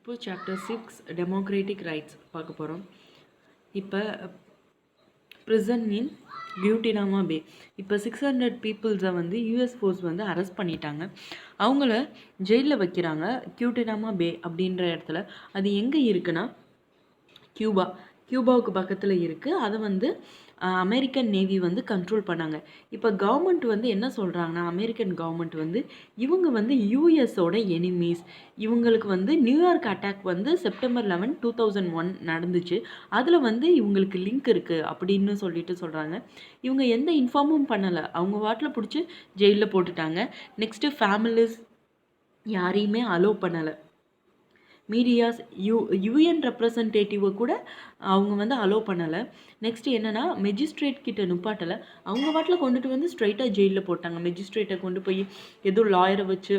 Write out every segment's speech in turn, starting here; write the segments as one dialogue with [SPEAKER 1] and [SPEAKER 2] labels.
[SPEAKER 1] இப்போ chapter 6 democratic rights பார்க்க போகிறோம். இப்போ ப்ரிசன் இன் கியூட்டினாமா பே. இப்போ 600 பீப்புள்ஸை வந்து யூஎஸ் ஃபோர்ஸ் வந்து அரெஸ்ட் பண்ணிட்டாங்க. அவங்கள ஜெயிலில் வைக்கிறாங்க கியூட்டினாமா பே அப்படின்ற இடத்துல. அது எங்கே இருக்குன்னா கியூபாவுக்கு பக்கத்தில் இருக்குது. அதை வந்து அமெரிக்கன் நேவி வந்து கண்ட்ரோல் பண்ணாங்க. இப்போ கவர்மெண்ட் வந்து என்ன சொல்கிறாங்கன்னா, அமெரிக்கன் கவர்மெண்ட் வந்து இவங்க வந்து யூஎஸோட எனிமீஸ். இவங்களுக்கு வந்து நியூயார்க் அட்டாக் வந்து செப்டம்பர் 11, 2001 நடந்துச்சு. அதில் வந்து இவங்களுக்கு லிங்க் இருக்குது அப்படின்னு சொல்கிறாங்க. இவங்க எந்த இன்ஃபார்மும் பண்ணலை. அவங்க வாட்டில் பிடிச்சி ஜெயிலில் போட்டுட்டாங்க. நெக்ஸ்ட்டு ஃபேமிலிஸ் யாரையுமே அலோவ் பண்ணலை. மீடியாஸ் யூஎன் ரெப்ரசன்டேட்டிவை கூட அவங்க வந்து அலோவ் பண்ணலை. நெக்ஸ்ட்டு என்னென்னா, மெஜிஸ்ட்ரேட் கிட்ட நுப்பாட்டலை. அவங்க வாட்டில் கொண்டுட்டு வந்து ஸ்ட்ரைட்டாக ஜெயிலில் போட்டாங்க. மெஜிஸ்ட்ரேட்டை கொண்டு போய் எதுவும் லாயரை வச்சு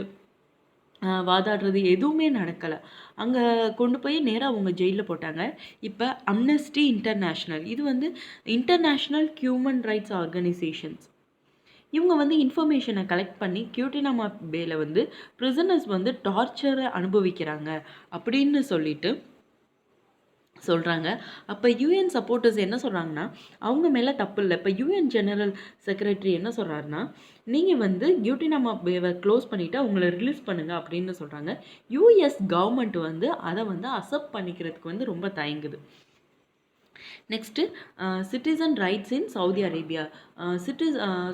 [SPEAKER 1] வாதாடுறது எதுவுமே நடக்கலை. அங்கே கொண்டு போய் நேராக அவங்க ஜெயிலில் போட்டாங்க. இப்போ அம்னஸ்டி இன்டர்நேஷ்னல், இது வந்து இன்டர்நேஷ்னல் ஹியூமன் ரைட்ஸ் ஆர்கனைசேஷன்ஸ். இவங்க வந்து இன்ஃபர்மேஷனை கலெக்ட் பண்ணி கியூட்டினாமா பேல வந்து ப்ரிசனர்ஸ் வந்து டார்ச்சரை அனுபவிக்கிறாங்க அப்படின்னு சொல்லிட்டு சொல்கிறாங்க. அப்போ யூஎன் சப்போர்ட்டர்ஸ் என்ன சொல்கிறாங்கன்னா, அவங்க மேலே தப்பு இல்லை. இப்போ யூஎன் ஜெனரல் செக்ரட்டரி என்ன சொல்கிறாருன்னா, நீங்கள் வந்து கியூட்டினாமா பேவை க்ளோஸ் பண்ணிவிட்டு அவங்கள ரிலீஸ் பண்ணுங்கள் அப்படின்னு சொல்கிறாங்க. யூஎஸ் கவர்மெண்ட் வந்து அதை வந்து அக்செப்ட் பண்ணிக்கிறதுக்கு வந்து ரொம்ப தயங்குது. Next citizen rights in Saudi Arabia.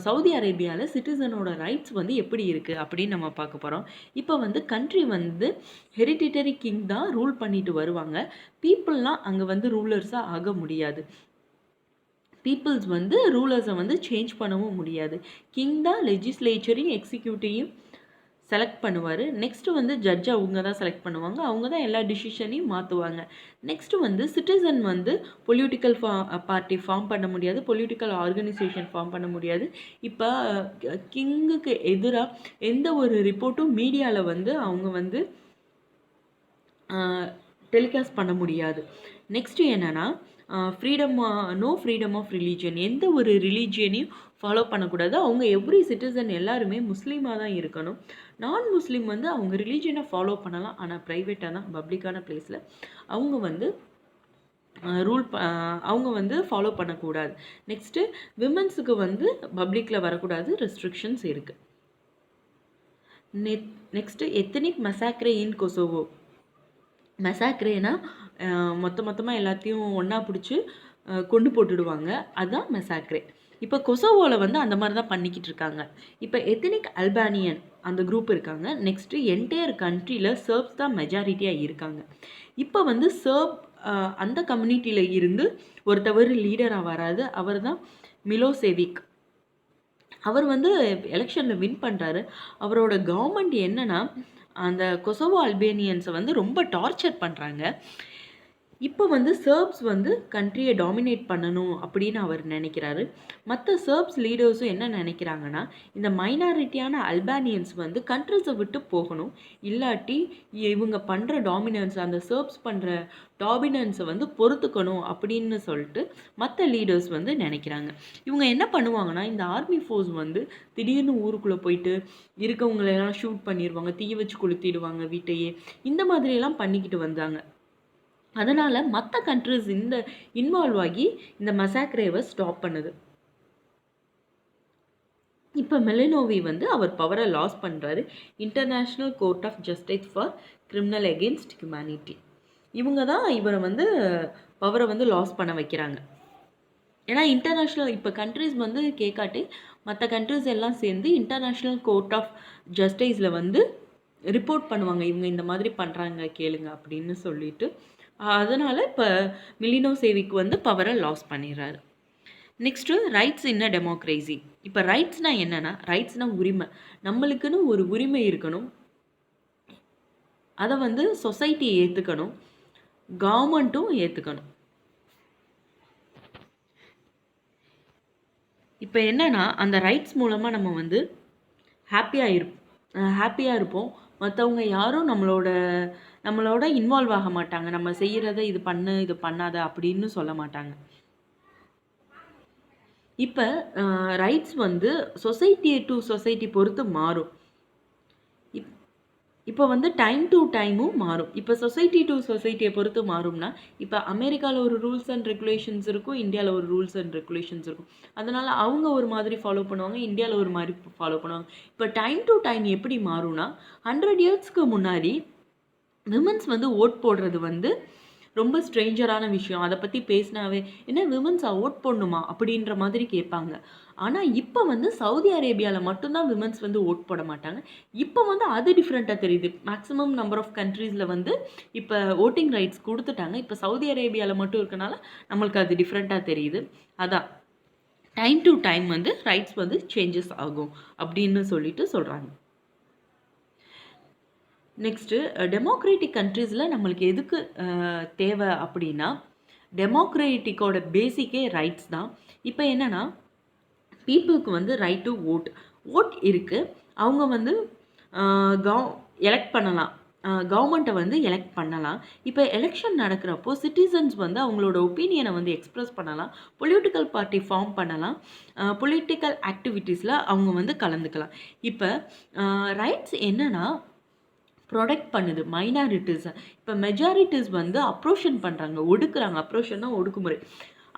[SPEAKER 1] Saudi அரேபியாவில் சிட்டிசனோட ரைட்ஸ் வந்து எப்படி இருக்குது அப்படின்னு நம்ம பார்க்க போகிறோம். இப்போ வந்து கண்ட்ரி வந்து ஹெரிடிட்டரி கிங் தான் ரூல் பண்ணிட்டு வருவாங்க. பீப்புளெலாம் அங்கே வந்து ரூலர்ஸாக ஆக முடியாது. பீப்புள்ஸ் வந்து ரூலர்ஸை வந்து சேஞ்ச் பண்ணவும் முடியாது. கிங் தான் லெஜிஸ்லேச்சரையும் எக்ஸிக்யூட்டிவையும் செலக்ட் பண்ணுவார். நெக்ஸ்ட்டு வந்து ஜட்ஜை அவங்க தான் செலக்ட் பண்ணுவாங்க. அவங்க தான் எல்லா டிசிஷனையும் மாற்றுவாங்க. நெக்ஸ்ட்டு வந்து சிட்டிசன் வந்து பொலிட்டிக்கல் பார்ட்டி ஃபார்ம் பண்ண முடியாது, பொலிட்டிக்கல் ஆர்கனைசேஷன் ஃபார்ம் பண்ண முடியாது. இப்போ கிங்குக்கு எதிராக எந்த ஒரு ரிப்போர்ட்டும் மீடியாவில் வந்து அவங்க வந்து டெலிகாஸ்ட் பண்ண முடியாது. நெக்ஸ்ட்டு என்னென்னா, நோ ஃப்ரீடம் ஆஃப் ரிலீஜியன். எந்த ஒரு ரிலீஜியனையும் ஃபாலோ பண்ணக்கூடாது. அவங்க எவ்ரி சிட்டிசன் எல்லாருமே முஸ்லீமாக தான் இருக்கணும். நான் முஸ்லீம் வந்து அவங்க ரிலீஜியனை ஃபாலோ பண்ணலாம், ஆனால் ப்ரைவேட்டாக தான், பப்ளிக்கான பிளேஸில் அவங்க வந்து அவங்க வந்து ஃபாலோ பண்ணக்கூடாது. நெக்ஸ்ட்டு விமன்ஸுக்கு வந்து பப்ளிக்கில் வரக்கூடாது, ரெஸ்ட்ரிக்ஷன்ஸ் இருக்குது. நெக்ஸ்ட்டு எத்தனிக் மசாக்ரே இன் கொசோவோ. மெசாக்ரேனா மொத்தமாக எல்லாத்தையும் ஒன்றா பிடிச்சி கொண்டு போட்டுடுவாங்க, அதுதான் மெசாக்ரே. இப்போ கொசோவோவில் வந்து அந்த மாதிரி தான் பண்ணிக்கிட்டு இருக்காங்க. இப்போ எத்தனிக் அல்பானியன் அந்த குரூப் இருக்காங்க. நெக்ஸ்ட்டு என்டையர் கண்ட்ரியில் சர்ப்ஸ் தான் மெஜாரிட்டியாக இருக்காங்க. இப்போ வந்து சர்ப் அந்த கம்யூனிட்டியில் இருந்து ஒருத்தவர் லீடராக வராது, அவர் தான் மிலோசேவிக். அவர் வந்து எலெக்ஷனில் வின் பண்ணுறாரு. அவரோட கவர்மெண்ட் என்னென்னா, அந்த கொசோவோ அல்பேனியன்ஸை வந்து ரொம்ப டார்ச்சர் பண்ணுறாங்க. இப்போ வந்து சர்ப்ஸ் வந்து கண்ட்ரியை டாமினேட் பண்ணணும் அப்படின்னு அவர் நினைக்கிறாரு. மற்ற சர்ப்ஸ் லீடர்ஸும் என்ன நினைக்கிறாங்கன்னா, இந்த மைனாரிட்டியான அல்பானியன்ஸ் வந்து கண்ட்ரிஸை விட்டு போகணும், இல்லாட்டி இவங்க பண்ணுற டாமினன்ஸ், அந்த சர்ப்ஸ் பண்ணுற டாமினன்ஸை வந்து பொறுத்துக்கணும் அப்படின்னு சொல்லிட்டு மற்ற லீடர்ஸ் வந்து நினைக்கிறாங்க. இவங்க என்ன பண்ணுவாங்கன்னா, இந்த ஆர்மி ஃபோர்ஸ் வந்து திடீர்னு ஊருக்குள்ளே போயிட்டு இருக்கவங்களெல்லாம் ஷூட் பண்ணிடுவாங்க, தீ வச்சு கொளுத்திடுவாங்க வீட்டையே. இந்த மாதிரியெல்லாம் பண்ணிக்கிட்டு வந்தாங்க. அதனால் மற்ற கண்ட்ரிஸ் இந்த இன்வால்வ் ஆகி இந்த மசாக்ரேவை ஸ்டாப் பண்ணுது. இப்போ மெலினோவி வந்து அவர் பவரை லாஸ் பண்ணுறாரு. International court of justice for criminal against humanity, இவங்க தான் இவரை வந்து பவரை வந்து லாஸ் பண்ண வைக்கிறாங்க. ஏன்னா இன்டர்நேஷ்னல் இப்போ கண்ட்ரிஸ் வந்து கேட்காட்டி மற்ற கண்ட்ரிஸ் எல்லாம் சேர்ந்து இன்டர்நேஷ்னல் கோர்ட் ஆஃப் ஜஸ்டிஸில் வந்து ரிப்போர்ட் பண்ணுவாங்க, இவங்க இந்த மாதிரி பண்ணுறாங்க கேளுங்க அப்படின்னு சொல்லிட்டு. அதனால் இப்போ மிலினோசேவிக் வந்து பவரை லாஸ் பண்ணிடுறாரு. Next rights in a democracy. இப்போ ரைட்ஸ்னால் என்னென்னா, ரைட்ஸ்னால் உரிமை. நம்மளுக்குன்னு ஒரு உரிமை இருக்கணும், அதை வந்து சொசைட்டி ஏற்றுக்கணும், கவர்மெண்ட்டும் ஏற்றுக்கணும். இப்போ என்னென்னா, அந்த ரைட்ஸ் மூலமாக நம்ம வந்து ஹாப்பியாக இருப்போம். மற்றவங்க யாரும் நம்மளோட இன்வால்வ் ஆக மாட்டாங்க. நம்ம செய்கிறத இது பண்ணு இது பண்ணாத அப்படின்னு சொல்ல மாட்டாங்க. இப்போ ரைட்ஸ் வந்து சொசைட்டி டு சொசைட்டி பொறுத்து மாறும். இப்போ வந்து டைம் டு டைமும் மாறும். இப்போ சொசைட்டி டு சொசைட்டியை பொறுத்து மாறும்னா, இப்போ அமெரிக்காவில் ஒரு ரூல்ஸ் அண்ட் ரெகுலேஷன்ஸ் இருக்கும், இந்தியாவில் ஒரு ரூல்ஸ் அண்ட் ரெகுலேஷன்ஸ் இருக்கும். அதனால் அவங்க ஒரு மாதிரி ஃபாலோ பண்ணுவாங்க, இந்தியாவில் ஒரு மாதிரி ஃபாலோ பண்ணுவாங்க. இப்போ டைம் டு டைம் எப்படி மாறும்னா, 100 இயர்ஸ்க்கு முன்னாடி விமன்ஸ் வந்து ஓட் போடுறது வந்து ரொம்ப ஸ்ட்ரேஞ்சரான விஷயம். அதை பற்றி பேசினாவே என்ன விமன்ஸா ஓட் போடணுமா அப்படின்ற மாதிரி கேட்பாங்க. ஆனால் இப்போ வந்து சவுதி அரேபியாவில் மட்டும்தான் விமன்ஸ் வந்து ஓட் போட மாட்டாங்க. இப்போ வந்து அது டிஃப்ரெண்ட்டாக தெரியுது. மேக்ஸிமம் நம்பர் ஆஃப் கண்ட்ரீஸில் வந்து இப்போ ஓட்டிங் ரைட்ஸ் கொடுத்துட்டாங்க. இப்போ சவுதி அரேபியாவில் மட்டும் இருக்கனால நம்மளுக்கு அது டிஃப்ரெண்ட்டாக தெரியுது. அதான் டைம் டு டைம் வந்து ரைட்ஸ் வந்து சேஞ்சஸ் ஆகும் அப்படின்னு சொல்லிட்டு சொல்கிறாங்க. நெக்ஸ்ட்டு டெமோக்ராட்டிக் கண்ட்ரீஸில் நம்மளுக்கு எதுக்கு தேவை அப்படின்னா, டெமோக்ராட்டிக்கோட பேசிக்கே ரைட்ஸ் தான். இப்போ என்னென்னா பீப்புளுக்கு வந்து ரைட் டு ஓட் இருக்குது. அவங்க வந்து எலெக்ட் பண்ணலாம், கவர்மெண்ட்டை வந்து எலெக்ட் பண்ணலாம். இப்போ எலெக்ஷன் நடக்கிறப்போ சிட்டிசன்ஸ் வந்து அவங்களோட ஒப்பீனியனை வந்து எக்ஸ்ப்ரெஸ் பண்ணலாம், பொலிட்டிக்கல் பார்ட்டி ஃபார்ம் பண்ணலாம், பொலிட்டிக்கல் ஆக்டிவிட்டீஸில் அவங்க வந்து கலந்துக்கலாம். இப்போ ரைட்ஸ் என்னென்னா ப்ரொடெக்ட் பண்ணுது மைனாரிட்டிஸை. இப்போ மெஜாரிட்டிஸ் வந்து அப்ரோஷன் பண்ணுறாங்க, ஒடுக்குறாங்க. அப்ரோஷன்னா ஒடுக்குமுறை.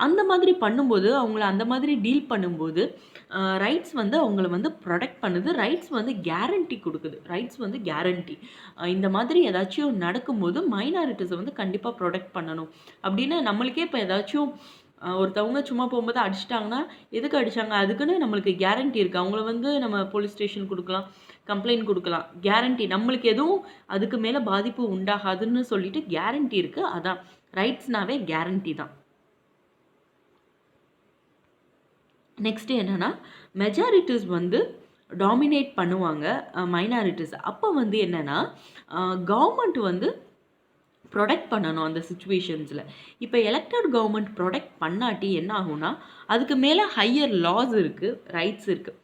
[SPEAKER 1] அந்த மாதிரி பண்ணும்போது அவங்கள அந்த மாதிரி டீல் பண்ணும்போது ரைட்ஸ் வந்து அவங்கள வந்து ப்ரொடெக்ட் பண்ணுது. ரைட்ஸ் வந்து கேரண்டி கொடுக்குது. ரைட்ஸ் வந்து கேரண்டி. இந்த மாதிரி ஏதாச்சும் நடக்கும்போது மைனாரிட்டிஸை வந்து கண்டிப்பாக ப்ரொடெக்ட் பண்ணணும் அப்படின்னு நம்மளுக்கே இப்போ ஏதாச்சும் ஒருத்தவங்க சும்மா போகும்போது அடிச்சிட்டாங்கன்னா எதுக்கு அடித்தாங்க அதுக்குன்னு நம்மளுக்கு கேரண்டி இருக்குது. அவங்கள வந்து நம்ம போலீஸ் ஸ்டேஷன் கொடுக்கலாம், கம்ப்ளைண்ட் கொடுக்கலாம். கேரண்டி நம்மளுக்கு எதுவும் அதுக்கு மேலே பாதிப்பு உண்டாகாதுன்னு சொல்லிட்டு கேரண்டி இருக்குது. அதான் ரைட்ஸ்னாவே கேரண்டி தான். நெக்ஸ்ட்டு என்னென்னா மெஜாரிட்டிஸ் வந்து டாமினேட் பண்ணுவாங்க மைனாரிட்டிஸ். அப்போ வந்து என்னென்னா கவர்மெண்ட் வந்து ப்ரொடெக்ட் பண்ணணும் அந்த சுச்சுவேஷன்ஸில். இப்போ எலெக்டட் கவர்மெண்ட் ப்ரொடெக்ட் பண்ணாட்டி என்ன ஆகும்னா அதுக்கு மேலே ஹையர் லாஸ் இருக்குது, ரைட்ஸ் இருக்குது.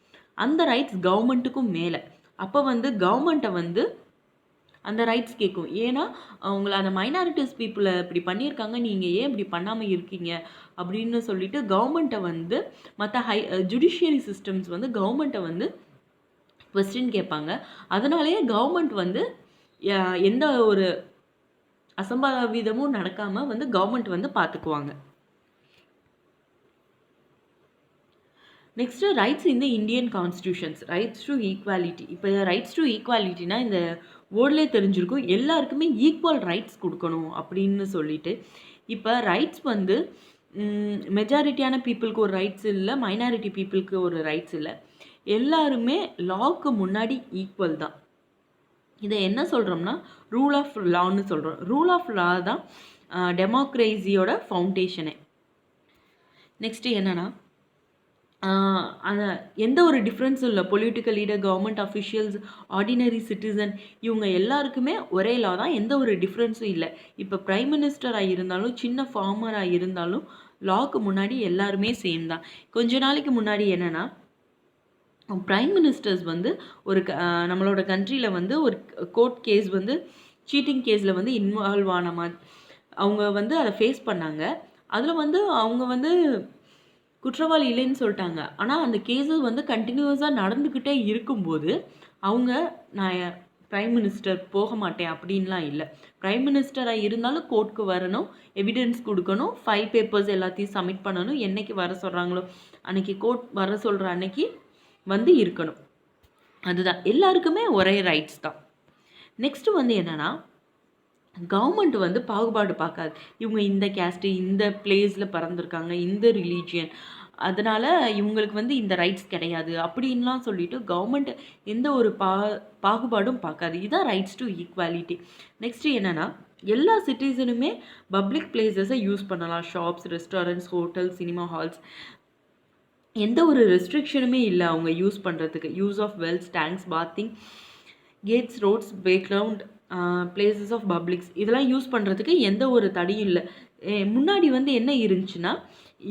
[SPEAKER 1] அந்த ரைட்ஸ் கவர்மெண்ட்டுக்கும் மேலே. அப்போ வந்து கவர்மெண்ட்டை வந்து அந்த ரைட்ஸ் கேட்கும். ஏன்னா அவங்கள அந்த மைனாரிட்டிஸ் பீப்புளை இப்படி பண்ணியிருக்காங்க, நீங்கள் ஏன் இப்படி பண்ணாமல் இருக்கீங்க அப்படின்னு சொல்லிட்டு கவர்மெண்ட்டை வந்து மற்ற ஜுடிஷியரி சிஸ்டம்ஸ் வந்து கவர்மெண்ட்டை வந்து கொஸ்டின் கேட்பாங்க. அதனாலேயே கவர்மெண்ட் வந்து எந்த ஒரு அசம்பாவிதமும் நடக்காமல் வந்து கவர்மெண்ட் வந்து பார்த்துக்குவாங்க. நெக்ஸ்ட்டு ரைட்ஸ் இந்த Indian constitutions. Rights to equality. இப்போ ரைட்ஸ் டு ஈக்குவாலிட்டினா இந்த வேர்ட்லேயே தெரிஞ்சிருக்கும், எல்லாருக்குமே ஈக்குவல் ரைட்ஸ் கொடுக்கணும் அப்படின்னு சொல்லிட்டு. இப்போ ரைட்ஸ் வந்து மெஜாரிட்டியான பீப்புளுக்கு ஒரு ரைட்ஸ் இல்லை, மைனாரிட்டி பீப்புளுக்கு ஒரு ரைட்ஸ் இல்லை. எல்லாருமே லாவுக்கு முன்னாடி ஈக்குவல் தான். இதை என்ன சொல்கிறோம்னா ரூல் ஆஃப் லான்னு சொல்கிறோம். ரூல் ஆஃப் லா தான் டெமோக்ரேசியோட ஃபவுண்டேஷனே. நெக்ஸ்ட்டு என்னென்னா எந்த ஒரு டிஃப்ரென்ஸும் இல்லை. Political leader, government officials, ordinary citizen இவங்க எல்லாருக்குமே ஒரே லா தான், எந்த ஒரு டிஃப்ரென்ஸும் இல்லை. இப்போ ப்ரைம் மினிஸ்டராக இருந்தாலும் சின்ன ஃபார்மராக இருந்தாலும் லாவுக்கு முன்னாடி எல்லாருமே சேம் தான். கொஞ்ச நாளைக்கு முன்னாடி என்னென்னா ப்ரைம் மினிஸ்டர்ஸ் வந்து ஒரு நம்மளோட கண்ட்ரியில் வந்து ஒரு கோர்ட் கேஸ் வந்து சீட்டிங் கேஸில் வந்து இன்வால்வ் ஆன மாதிரி அவங்க வந்து அதை ஃபேஸ் பண்ணாங்க. அதில் வந்து அவங்க வந்து குற்றவாளி இல்லைன்னு சொல்லிட்டாங்க. ஆனால் அந்த கேஸஸ் வந்து கண்டினியூஸாக நடந்துக்கிட்டே இருக்கும்போது அவங்க நான் ப்ரைம் மினிஸ்டர் போக மாட்டேன் அப்படின்லாம் இல்லை. ப்ரைம் மினிஸ்டராக இருந்தாலும் கோர்ட்டுக்கு வரணும், எவிடன்ஸ் கொடுக்கணும், ஃபைல் பேப்பர்ஸ் எல்லாத்தையும் சப்மிட் பண்ணணும். என்றைக்கு வர சொல்கிறாங்களோ அன்றைக்கி கோர்ட் வர சொல்கிற அன்னைக்கு வந்து இருக்கணும். அதுதான் எல்லாருக்குமே ஒரே ரைட்ஸ் தான். நெக்ஸ்ட்டு வந்து என்னென்னா கவர்மெண்ட் வந்து பாகுபாடு பார்க்காது. இவங்க இந்த கேஸ்ட்டு, இந்த பிளேஸில் பிறந்திருக்காங்க, இந்த ரிலீஜியன், அதனால் இவங்களுக்கு வந்து இந்த ரைட்ஸ் கிடையாது அப்படின்லாம் சொல்லிட்டு கவர்மெண்ட் எந்த ஒரு பாகுபாடும் பார்க்காது. இதுதான் ரைட்ஸ் டு ஈக்குவாலிட்டி. நெக்ஸ்ட்டு என்னென்னா எல்லா சிட்டிசனுமே பப்ளிக் பிளேசஸை யூஸ் பண்ணலாம். Shops, restaurants, hotels, cinema halls, எந்த ஒரு ரெஸ்ட்ரிக்ஷனுமே இல்லை அவங்க யூஸ் பண்ணுறதுக்கு. Use of wells, tanks, bathing, ghats, roads, background, places of publics இதெல்லாம் யூஸ் பண்ணுறதுக்கு எந்த ஒரு தடையும் இல்லை. முன்னாடி வந்து என்ன இருந்துச்சுன்னா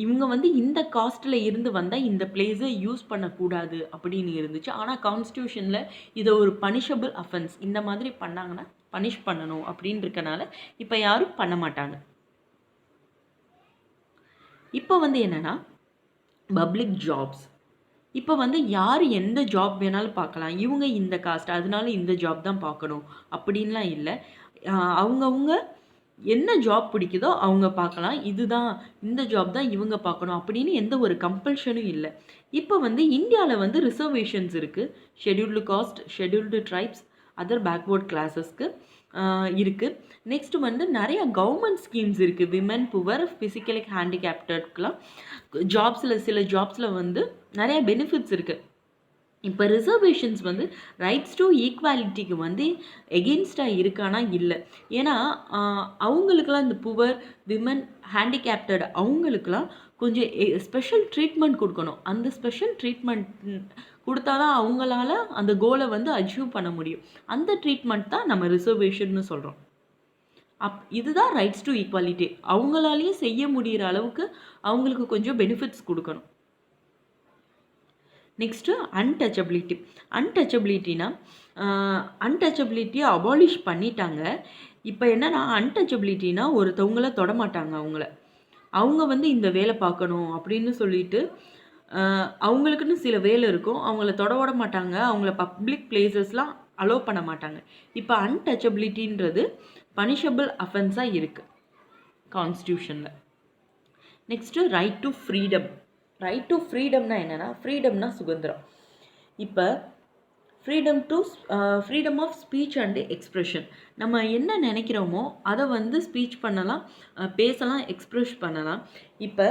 [SPEAKER 1] இவங்க வந்து இந்த காஸ்ட்டில் இருந்து வந்தால் இந்த பிளேஸை யூஸ் பண்ணக்கூடாது அப்படின்னு இருந்துச்சு. ஆனால் கான்ஸ்டியூஷனில் இதை ஒரு பனிஷபிள் அஃபென்ஸ், இந்த மாதிரி பண்ணாங்கன்னா பனிஷ் பண்ணணும் அப்படின்னு இருக்கனால இப்போ யாரும் பண்ண மாட்டாங்க. இப்போ வந்து என்னென்னா பப்ளிக் ஜாப்ஸ். இப்போ வந்து யார் எந்த ஜாப் வேணாலும் பார்க்கலாம். இவங்க இந்த காஸ்ட் அதனால இந்த ஜாப் தான் பார்க்கணும் அப்படின்லாம் இல்லை. அவங்கவுங்க என்ன ஜாப் பிடிக்குதோ அவங்க பார்க்கலாம். இதுதான் இந்த ஜாப் தான் இவங்க பார்க்கணும் அப்படின்னு எந்த ஒரு கம்பல்ஷனும் இல்லை. இப்போ வந்து இந்தியாவில் வந்து ரிசர்வேஷன்ஸ் இருக்குது. Scheduled caste, scheduled tribes, other backward கிளாஸஸ்க்கு இருக்குது. நெக்ஸ்ட்டு வந்து நிறைய கவர்மெண்ட் ஸ்கீம்ஸ் இருக்குது. விமன், புவர், ஃபிசிக்கலி ஹேண்டிகேப்டட்க்குலாம் சில ஜாப்ஸில் வந்து நிறைய பெனிஃபிட்ஸ் இருக்குது. இப்போ ரிசர்வேஷன்ஸ் வந்து ரைட்ஸ் டு ஈக்வாலிட்டிக்கு வந்து எகெயின்ஸ்டாக இருக்கானா இல்லை. ஏன்னா அவங்களுக்கெல்லாம் இந்த புவர், விமன், ஹேண்டிகேப்டட் அவங்களுக்கெல்லாம் கொஞ்சம் ஸ்பெஷல் ட்ரீட்மெண்ட் கொடுக்கணும். அந்த ஸ்பெஷல் ட்ரீட்மெண்ட் கொடுத்தா தான் அவங்களால அந்த கோலை வந்து அச்சீவ் பண்ண முடியும். அந்த ட்ரீட்மெண்ட் தான் நம்ம ரிசர்வேஷன்னு சொல்கிறோம். இதுதான் ரைட்ஸ் டு ஈக்வாலிட்டி. அவங்களாலேயே செய்ய முடிகிற அளவுக்கு அவங்களுக்கு கொஞ்சம் பெனிஃபிட்ஸ் கொடுக்கணும். நெக்ஸ்ட்டு அன்டச்சபிலிட்டினா அன்டச்சபிலிட்டியை அபாலிஷ் பண்ணிட்டாங்க. இப்போ என்னென்னா அன்டச்சபிலிட்டினா ஒருத்தவங்கள தொடமாட்டாங்க. அவங்க வந்து இந்த வேலை பார்க்கணும் அப்படின்னு சொல்லிட்டு அவங்களுக்குன்னு சில வேலை இருக்கும். அவங்கள தொடவிட மாட்டாங்க. அவங்கள பப்ளிக் பிளேசஸ்லாம் அலோவ் பண்ண மாட்டாங்க. இப்போ அன்டச்சபிலிட்டின்றது பனிஷபிள் அஃபென்ஸாக இருக்குது கான்ஸ்டியூஷனில். நெக்ஸ்ட்டு ரைட் டு ஃப்ரீடம்னா என்னென்னா, ஃப்ரீடம்னா சுதந்திரம். இப்போ freedom of speech and expression. நம்ம என்ன நினைக்கிறோமோ அதை வந்து ஸ்பீச் பண்ணலாம், பேசலாம், எக்ஸ்ப்ரெஸ் பண்ணலாம். இப்போ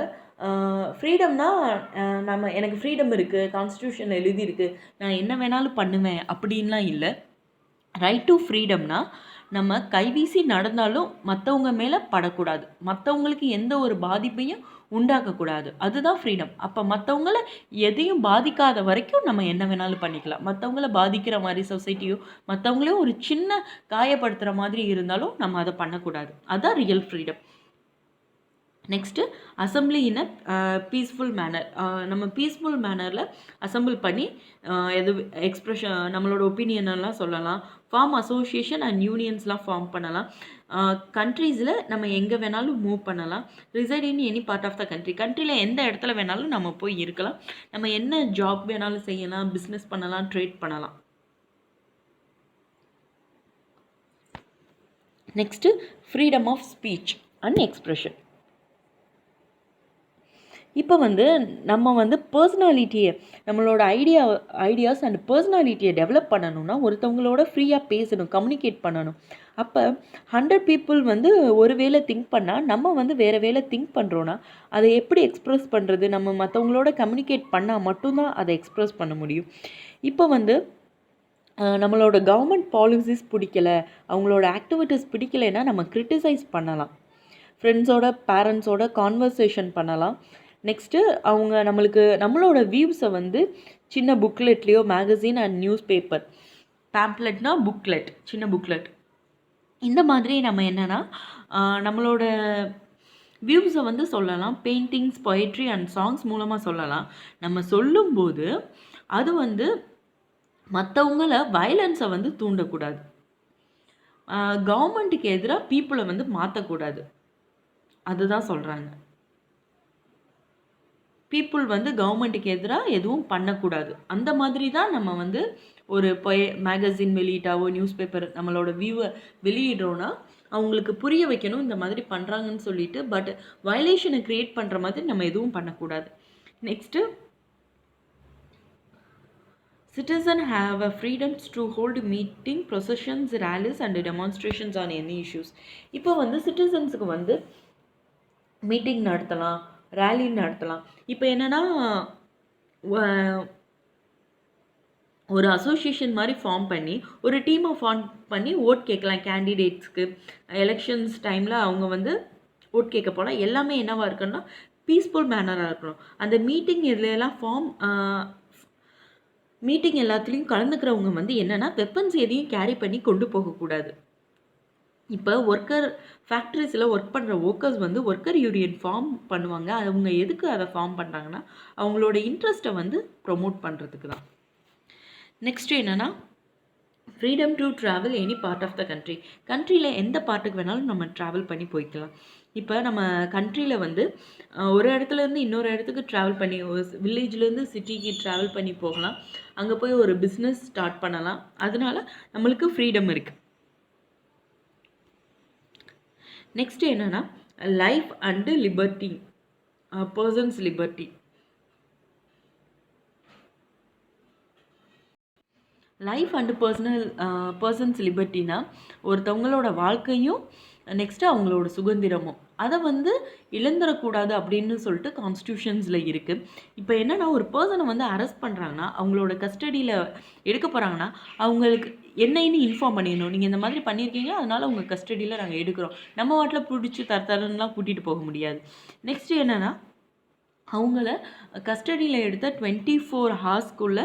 [SPEAKER 1] ஃப்ரீடம்னா எனக்கு ஃப்ரீடம் இருக்குது, கான்ஸ்டியூஷன் எழுதியிருக்கு, நான் என்ன வேணாலும் பண்ணுவேன் அப்படின்லாம் இல்லை. ரைட் டு ஃப்ரீடம்னா நம்ம கைவீசி நடந்தாலும் மற்றவங்க மேலே படக்கூடாது, மற்றவங்களுக்கு எந்த ஒரு பாதிப்பையும் உண்டாக்கக்கூடாது. அதுதான் ஃப்ரீடம். அப்போ மற்றவங்கள எதையும் பாதிக்காத வரைக்கும் நம்ம என்ன வேணாலும் பண்ணிக்கலாம். மற்றவங்கள பாதிக்கிற மாதிரி சொசைட்டியோ மற்றவங்களையும் ஒரு சின்ன காயப்படுத்துகிற மாதிரி இருந்தாலும் நம்ம அதை பண்ணக்கூடாது. அதுதான் real freedom. Next assembly in a peaceful manner. நம்ம பீஸ்ஃபுல் மேனரில் அசம்பிள் பண்ணி எது எக்ஸ்ப்ரெஷன் நம்மளோட ஒப்பீனியனெல்லாம் சொல்லலாம். ஃபார்ம் அசோசியேஷன் அண்ட் யூனியன்ஸ்லாம் ஃபார்ம் பண்ணலாம். கண்ட்ரீஸில் நம்ம எங்கே வேணாலும் மூவ் பண்ணலாம். Reside in any part of the கண்ட்ரியில் எந்த இடத்துல வேணாலும் நம்ம போய் இருக்கலாம். நம்ம என்ன ஜாப் வேணாலும் செய்யலாம், பிஸ்னஸ் பண்ணலாம், ட்ரேட் பண்ணலாம். Next freedom of speech and expression. இப்போ வந்து நம்ம வந்து பர்சனாலிட்டியை, நம்மளோட ஐடியாஸ் அண்ட் பர்சனாலிட்டியை டெவலப் பண்ணணும்னா ஒருத்தவங்களோட ஃப்ரீயாக பேசணும், கம்யூனிகேட் பண்ணணும். அப்போ 100 பீப்புள் வந்து ஒரு வேளை திங்க் பண்ணால் நம்ம வந்து வேறு வேளை திங்க் பண்ணுறோன்னா அதை எப்படி எக்ஸ்ப்ரெஸ் பண்ணுறது? நம்ம மற்றவங்களோட கம்யூனிகேட் பண்ணால் மட்டும்தான் அதை எக்ஸ்ப்ரெஸ் பண்ண முடியும். இப்போ வந்து நம்மளோட கவர்மெண்ட் பாலிசிஸ் பிடிக்கலை, அவங்களோட ஆக்டிவிட்டீஸ் பிடிக்கலைன்னா நம்ம கிரிட்டிசைஸ் பண்ணலாம், ஃப்ரெண்ட்ஸோட பேரண்ட்ஸோட கான்வர்சேஷன் பண்ணலாம். நெக்ஸ்ட்டு அவங்க நம்மளோட வியூஸை வந்து சின்ன புக்லெட்லேயோ, மேகசின் அண்ட் நியூஸ் பேப்பர், பேம்ப்லெட்னா புக்லெட், சின்ன புக்லெட், இந்த மாதிரி நம்ம என்னென்னா நம்மளோட வியூஸை வந்து சொல்லலாம். பெயிண்டிங்ஸ், பொயட்ரி அண்ட் சாங்ஸ் மூலமாக சொல்லலாம். நம்ம சொல்லும்போது அது வந்து மற்றவங்கள வயலன்ஸை வந்து தூண்டக்கூடாது, கவர்மெண்ட்டுக்கு எதிராக பீப்புளை வந்து மாற்றக்கூடாது. அதுதான் சொல்கிறாங்க. பீப்புள் வந்து கவர்மெண்ட்டுக்கு எதிராக எதுவும் பண்ணக்கூடாது. அந்த மாதிரி தான் நம்ம வந்து ஒரு மேகசின் வெளியிட்டாவோ, நியூஸ் பேப்பர் நம்மளோட வியூவை வெளியிடுறோன்னா அவங்களுக்கு புரிய வைக்கணும் இந்த மாதிரி பண்ணுறாங்கன்னு சொல்லிட்டு. பட் வயலேஷனை க்ரியேட் பண்ணுற மாதிரி நம்ம எதுவும் பண்ணக்கூடாது. Next citizens have a freedom to hold meeting, processions, rallies and demonstrations on any issues. இப்போ வந்து சிட்டிசன்ஸுக்கு வந்து மீட்டிங் நடத்தலாம், ரேலி நடத்தலாம். இப்போ என்னென்னா ஒரு அசோசியேஷன் மாதிரி ஃபார்ம் பண்ணி ஒரு டீமை ஃபார்ம் பண்ணி ஓட் கேட்கலாம். கேண்டிடேட்ஸ்க்கு எலெக்ஷன்ஸ் டைமில் அவங்க வந்து ஓட் கேட்க போனால் எல்லாமே என்னவாக இருக்குன்னா பீஸ்ஃபுல் மேனராக இருக்கணும். அந்த மீட்டிங் எல்லாத்துலேயும் கலந்துக்கிறவங்க வந்து என்னென்னா வெப்பன்ஸ் எதையும் கேரி பண்ணி கொண்டு போகக்கூடாது. இப்போ ஃபேக்ட்ரிஸில் ஒர்க் பண்ணுற ஒர்க்கர்ஸ் வந்து ஒர்க்கர் யூனியன் ஃபார்ம் பண்ணுவாங்க. அவங்க எதுக்கு அதை ஃபார்ம் பண்ணுறாங்கன்னா அவங்களோட இன்ட்ரெஸ்ட்டை வந்து ப்ரொமோட் பண்ணுறதுக்கு தான். நெக்ஸ்ட்டு என்னென்னா freedom to travel any part of the country. கண்ட்ரியில் எந்த பார்ட்டுக்கு வேணாலும் நம்ம ட்ராவல் பண்ணி போய்க்கலாம். இப்போ நம்ம கண்ட்ரியில் வந்து ஒரு இடத்துலேருந்து இன்னொரு இடத்துக்கு ட்ராவல் பண்ணி, ஒரு வில்லேஜ்லேருந்து சிட்டிக்கு ட்ராவல் பண்ணி போகலாம். அங்கே போய் ஒரு பிஸ்னஸ் ஸ்டார்ட் பண்ணலாம். அதனால நம்மளுக்கு ஃப்ரீடம் இருக்குது. நெக்ஸ்ட்டு என்னென்னா life and liberty, persons liberty. Life and persons லிபர்ட்டினா ஒருத்தவங்களோட வாழ்க்கையும் நெக்ஸ்ட்டு அவங்களோட சுதந்திரமும் அதை வந்து இழந்துடக்கூடாது அப்படின்னு சொல்லிட்டு கான்ஸ்டியூஷன்ஸில் இருக்குது. இப்போ என்னென்னா ஒரு பர்சனை வந்து அரெஸ்ட் பண்ணுறாங்கன்னா, அவங்களோட கஸ்டடியில் எடுக்க போகிறாங்கன்னா, அவங்களுக்கு என்னன்னு இன்ஃபார்ம் பண்ணிடணும். நீங்கள் இந்த மாதிரி பண்ணியிருக்கீங்க, அதனால் உங்கள் கஸ்டடியில் நாங்கள் எடுக்கிறோம். நம்ம வாட்டில் பிடிச்சி தரணும்லாம் கூட்டிகிட்டு போக முடியாது. நெக்ஸ்ட்டு என்னென்னா அவங்கள கஸ்டடியில் எடுத்த 24 ஹார்ஸ்க்குள்ளே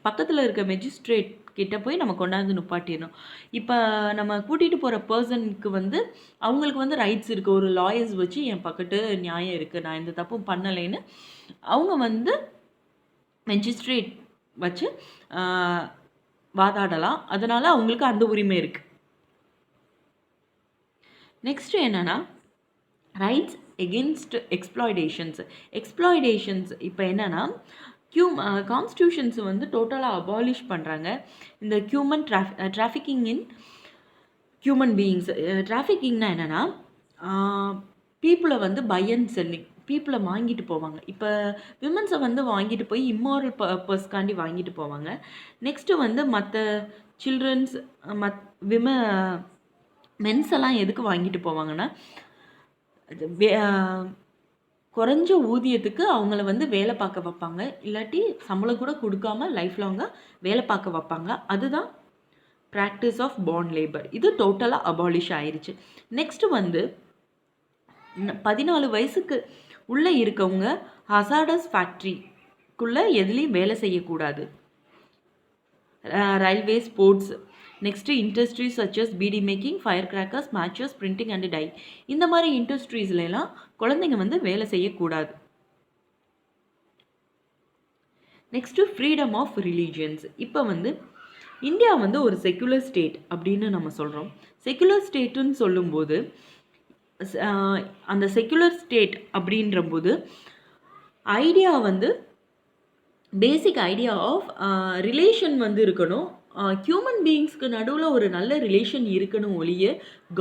[SPEAKER 1] பக்கத்தில் இருக்க மெஜிஸ்ட்ரேட் கிட்ட போய் நம்ம கொண்டாந்து நிப்பாட்டிடணும். இப்போ நம்ம கூட்டிகிட்டு போகிற பர்சனுக்கு வந்து அவங்களுக்கு வந்து ரைட்ஸ் இருக்குது. ஒரு லாயர்ஸ் வச்சு என் பக்கத்து நியாயம் இருக்குது, நான் எந்த தப்பும் பண்ணலைன்னு அவங்க வந்து மெஜிஸ்ட்ரேட் வச்சு வாதாடலாம். அதனால் அவங்களுக்கு அந்த உரிமை இருக்குது. நெக்ஸ்ட்டு என்னென்னா ரைட்ஸ் எகென்ஸ்ட் எக்ஸ்ப்ளாய்டேஷன்ஸ். இப்போ என்னென்னா கான்ஸ்டியூஷன்ஸ் வந்து டோட்டலாக அபாலிஷ் பண்ணுறாங்க. இந்த டிராஃபிக்கிங் இன் ஹியூமன் பீயிங்ஸ். டிராஃபிக்கிங்னா என்னென்னா பீப்புளை வந்து பை அண்ட் செல்லிங், பீப்புளை வாங்கிட்டு போவாங்க. இப்போ விமன்ஸை வந்து வாங்கிட்டு போய் இம்மாரல் பர்பஸ்க்காண்டி வாங்கிட்டு போவாங்க. நெக்ஸ்ட்டு வந்து மற்ற சில்ட்ரன்ஸ் மென்ஸ் எல்லாம் எதுக்கு வாங்கிட்டு போவாங்கன்னா, குறைஞ்ச ஊதியத்துக்கு அவங்கள வந்து வேலை பார்க்க வைப்பாங்க. இல்லாட்டி சம்பளம் கூட கொடுக்காம லைஃப் லாங்காக வேலை பார்க்க வைப்பாங்க. அதுதான் ப்ராக்டிஸ் ஆஃப் பாண்ட் லேபர். இது டோட்டலாக அபாலிஷ் ஆயிடுச்சு. நெக்ஸ்ட்டு வந்து 14 வயசுக்கு உள்ளே இருக்கவங்க ஹசார்டஸ் ஃபேக்ட்ரிக்குள்ளே எதுலேயும் வேலை செய்யக்கூடாது. Railway, sports, next industries such as beedi making, fire crackers, matches, printing and dye, இந்த மாதிரி இண்டஸ்ட்ரீஸ்லாம் குழந்தைங்க வந்து வேலை செய்யக்கூடாது. Next freedom of religions. இப்போ வந்து இந்தியா வந்து ஒரு செக்குலர் ஸ்டேட் அப்படின்னு நம்ம சொல்கிறோம். செக்குலர் ஸ்டேட்டுன்னு சொல்லும்போது அந்த செக்குலர் ஸ்டேட் அப்படின்றபோது ஐடியா வந்து பேசிக் ஐடியா ஆஃப் ரிலேஷன் வந்து இருக்கணும். ஹியூமன் பீயிங்ஸ்க்கு நடுவில் ஒரு நல்ல ரிலேஷன் இருக்கணும் ஒழிய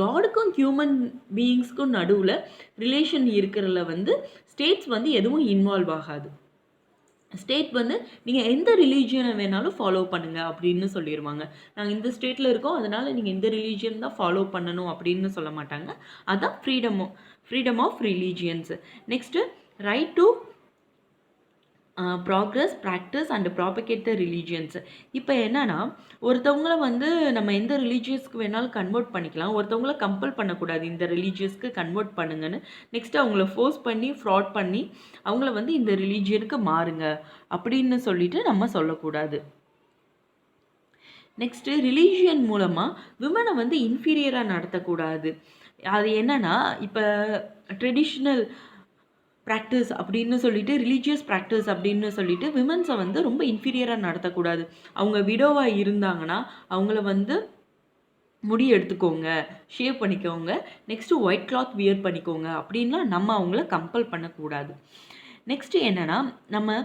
[SPEAKER 1] காடுக்கும் ஹியூமன் பீயிங்ஸ்க்கும் நடுவில் ரிலேஷன் இருக்கிறதுல வந்து ஸ்டேட்ஸ் வந்து எதுவும் இன்வால்வ் ஆகாது. ஸ்டேட் வந்து நீங்கள் எந்த ரிலீஜியனை வேணாலும் ஃபாலோ பண்ணுங்கள் அப்படின்னு சொல்லிடுவாங்க. நாங்கள் இந்த ஸ்டேட்டில் இருக்கோம், அதனால் நீங்கள் இந்த ரிலீஜியன் தான் ஃபாலோ பண்ணணும் அப்படின்னு சொல்ல மாட்டாங்க. அதுதான் freedom of religions. Next right to progress, practice and propagate the religions. இப்போ என்னென்னா ஒருத்தவங்கள வந்து நம்ம எந்த ரிலீஜியஸ்க்கு வேணாலும் கன்வெர்ட் பண்ணிக்கலாம். ஒருத்தவங்கள கம்பல் பண்ணக்கூடாது இந்த ரிலீஜியஸ்க்கு கன்வெர்ட் பண்ணுங்கன்னு. நெக்ஸ்ட்டு அவங்கள ஃபோர்ஸ் பண்ணி ஃப்ராட் பண்ணி அவங்கள வந்து இந்த ரிலீஜியனுக்கு மாறுங்க அப்படின்னு சொல்லிட்டு நம்ம சொல்லக்கூடாது. நெக்ஸ்ட்டு ரிலீஜியன் மூலமாக விமனை வந்து இன்ஃபீரியராக நடத்தக்கூடாது. அது என்னென்னா இப்போ ட்ரெடிஷ்னல் ப்ராக்டிஸ் அப்படின்னு சொல்லிட்டு, ரிலீஜியஸ் ப்ராக்டிஸ் அப்படின்னு சொல்லிட்டு விமன்ஸை வந்து ரொம்ப இன்ஃபீரியராக நடத்தக்கூடாது. அவங்க விடோவாக இருந்தாங்கன்னா அவங்கள வந்து முடி எடுத்துக்கோங்க, ஷேவ் பண்ணிக்கோங்க, நெக்ஸ்ட்டு ஒயிட் கிளாத் வியர் பண்ணிக்கோங்க அப்படின்லாம் நம்ம அவங்கள கம்பல் பண்ணக்கூடாது. நெக்ஸ்ட்டு என்னென்னா நம்ம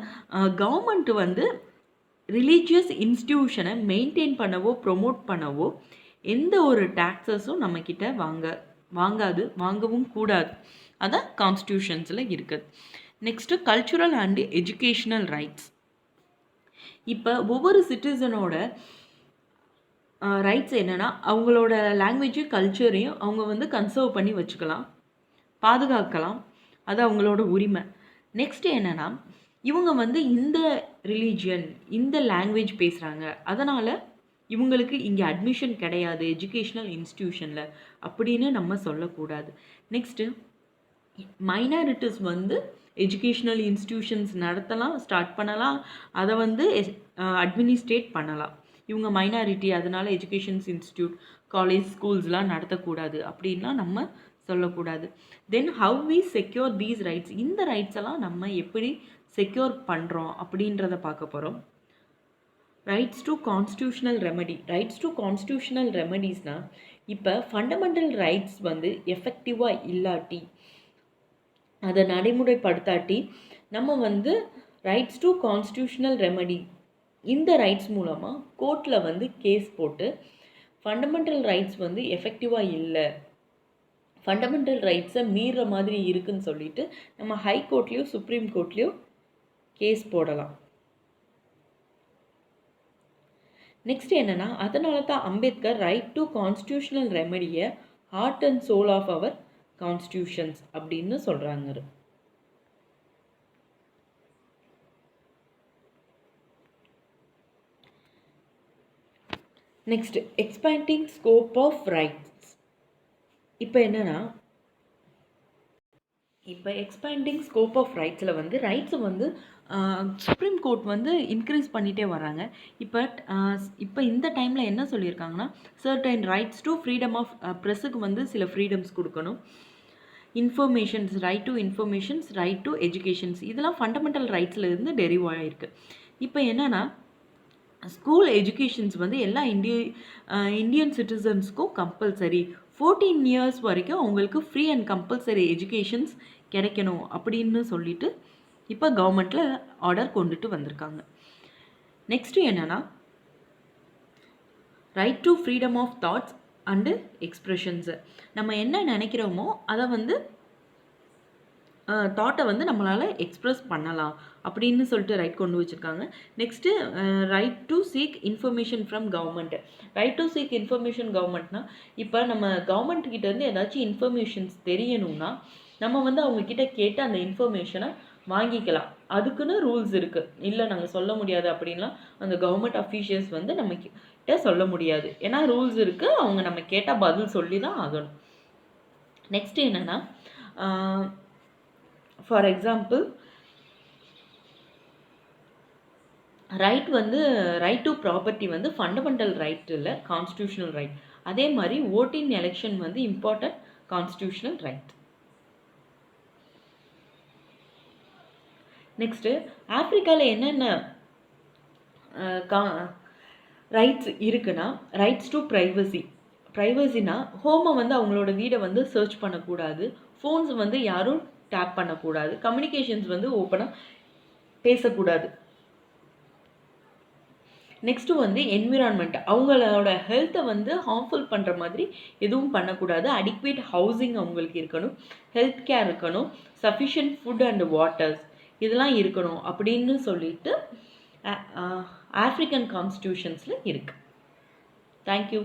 [SPEAKER 1] கவர்மெண்ட்டு வந்து ரிலீஜியஸ் இன்ஸ்டிடியூஷனை மெயின்டைன் பண்ணவோ ப்ரொமோட் பண்ணவோ எந்த ஒரு டேக்ஸஸும் நம்மக்கிட்ட வாங்கவும் கூடாது. அதான் கான்ஸ்டியூஷன்ஸில் இருக்குது. Next cultural and educational rights. இப்போ ஒவ்வொரு சிட்டிசனோட ரைட்ஸ் என்னென்னா அவங்களோட லாங்குவேஜு, கல்ச்சரையும் அவங்க வந்து கன்சர்வ் பண்ணி வச்சுக்கலாம், பாதுகாக்கலாம். அது அவங்களோட உரிமை. நெக்ஸ்ட்டு என்னென்னா இவங்க வந்து இந்த ரிலீஜியன், இந்த லாங்குவேஜ் பேசுகிறாங்க, அதனால் இவங்களுக்கு இங்கே அட்மிஷன் கிடையாது எஜுகேஷ்னல் இன்ஸ்டிடியூஷனில் அப்படின்னு நம்ம சொல்லக்கூடாது. நெக்ஸ்ட்டு மைனாரிட்டிஸ் வந்து எஜுகேஷ்னல் இன்ஸ்டிடியூஷன்ஸ் நடத்தலாம், ஸ்டார்ட் பண்ணலாம், அதை வந்து அட்மினிஸ்ட்ரேட் பண்ணலாம். இவங்க மைனாரிட்டி, அதனால் எஜுகேஷன்ஸ் இன்ஸ்டியூட், காலேஜ், ஸ்கூல்ஸ்லாம் நடத்தக்கூடாது அப்படின்லாம் நம்ம சொல்லக்கூடாது. Then how we secure these rights. இந்த ரைட்ஸ் எல்லாம் நம்ம எப்படி செக்யூர் பண்ணுறோம் அப்படின்றத பார்க்க போகிறோம். Rights to constitutional remedy. Rights to constitutional ரெமெடிஸ்னால் இப்போ ஃபண்டமெண்டல் ரைட்ஸ் வந்து எஃபெக்டிவாக இல்லாட்டி, அதை நடைமுறைப்படுத்தாட்டி நம்ம வந்து ரைட்ஸ் டு கான்ஸ்டியூஷனல் ரெமெடி இந்த ரைட்ஸ் மூலமாக கோர்ட்டில் வந்து கேஸ் போட்டு ஃபண்டமெண்டல் ரைட்ஸ் வந்து எஃபெக்டிவாக இல்லை, ஃபண்டமெண்டல் ரைட்ஸை மீறுற மாதிரி இருக்குன்னு சொல்லிட்டு நம்ம ஹை கோர்ட்லேயோ சுப்ரீம் கோர்ட்லேயோ கேஸ் போடலாம். நெக்ஸ்ட் என்னென்னா, அதனால தான் அம்பேத்கர் ரைட் டு கான்ஸ்டியூஷனல் ரெமெடியை heart and soul of our constitutions அப்படின்னு சொல்கிறாங்க. Next expanding scope of rights. இப்போ என்னென்னா, இப்போ எக்ஸ்பேண்டிங் ஸ்கோப் ஆஃப் ரைட்ஸில் வந்து ரைட்ஸை வந்து சுப்ரீம் கோர்ட் வந்து இன்க்ரீஸ் பண்ணிகிட்டே வராங்க. இப்போ இந்த டைமில் என்ன சொல்லியிருக்காங்கன்னா, certain rights to freedom of ப்ரெஸ்ஸுக்கு வந்து சில ஃப்ரீடம்ஸ் கொடுக்கணும். Informations, right to informations, right to educations, இதெல்லாம் ஃபண்டமெண்டல் ரைட்ஸில் இருந்து டெரிவ் ஆகிருக்கு. இப்போ என்னென்னா, ஸ்கூல் எஜுகேஷன்ஸ் வந்து எல்லா இந்தியன் சிட்டிசன்ஸ்க்கும் கம்பல்சரி 14 இயர்ஸ் வரைக்கும் அவங்களுக்கு ஃப்ரீ அண்ட் கம்பல்சரி எஜுகேஷன்ஸ் கிடைக்கணும் அப்படின்னு சொல்லிட்டு இப்போ கவர்மெண்ட்டில் ஆர்டர் கொண்டுட்டு வந்திருக்காங்க. நெக்ஸ்ட்டு என்னென்னா, right to freedom of thoughts and expressions. நம்ம என்ன நினைக்கிறோமோ அதை வந்து தாட்டை வந்து நம்மளால் எக்ஸ்ப்ரெஸ் பண்ணலாம் அப்படின்னு சொல்லிட்டு ரைட் கொண்டு வச்சுருக்காங்க. Next right to seek information from government. Right to seek information கவர்மெண்ட்னா, இப்போ நம்ம கவர்மெண்ட்கிட்டேருந்து ஏதாச்சும் இன்ஃபர்மேஷன்ஸ் தெரியணும்னா நம்ம வந்து அவங்கக்கிட்ட கேட்டு அந்த இன்ஃபர்மேஷனை வாங்கிக்கலாம். அதுக்குன்னு ரூல்ஸ் இருக்குது. இல்லை நாங்கள் சொல்ல முடியாது அப்படின்லாம் அந்த கவர்மெண்ட் அஃபீஷியல்ஸ் வந்து நம்ம கிட்ட சொல்ல முடியாது. ஏன்னா ரூல்ஸ் இருக்குது, அவங்க நம்ம கேட்டால் பதில் சொல்லி தான் ஆகணும். நெக்ஸ்ட்டு என்னென்னா, for example right to property வந்து ஃபண்டமெண்டல் ரைட் இல்லை, கான்ஸ்டியூஷனல் ரைட். அதே மாதிரி ஓட் இன் எலெக்ஷன் வந்து இம்பார்ட்டன்ட் கான்ஸ்டியூஷனல் ரைட். நெக்ஸ்ட்டு ஆப்ரிக்காவில் என்னென்ன ரைட்ஸ் இருக்குன்னா, ரைட்ஸ் டு ப்ரைவசி. ப்ரைவசினா ஹோமை வந்து அவங்களோட வீடை வந்து சர்ச் பண்ணக்கூடாது, ஃபோன்ஸ் வந்து யாரும் டேப் பண்ணக்கூடாது, கம்யூனிகேஷன்ஸ் வந்து ஓப்பனாக பேசக்கூடாது. நெக்ஸ்ட்டு வந்து என்விரான்மெண்ட், அவங்களோட ஹெல்த்தை வந்து ஹார்ம்ஃபுல் பண்ணுற மாதிரி எதுவும் பண்ணக்கூடாது. அடிக்வேட் ஹவுசிங் அவங்களுக்கு இருக்கணும், ஹெல்த் கேர் இருக்கணும், சஃபிஷியன்ட் ஃபுட் அண்ட் வாட்டர்ஸ் இதெல்லாம் இருக்கணும் அப்படின்னு சொல்லிட்டு ஆஃப்ரிக்கன் கான்ஸ்டியூஷன்ஸில் இருக்குது. தேங்க்யூ.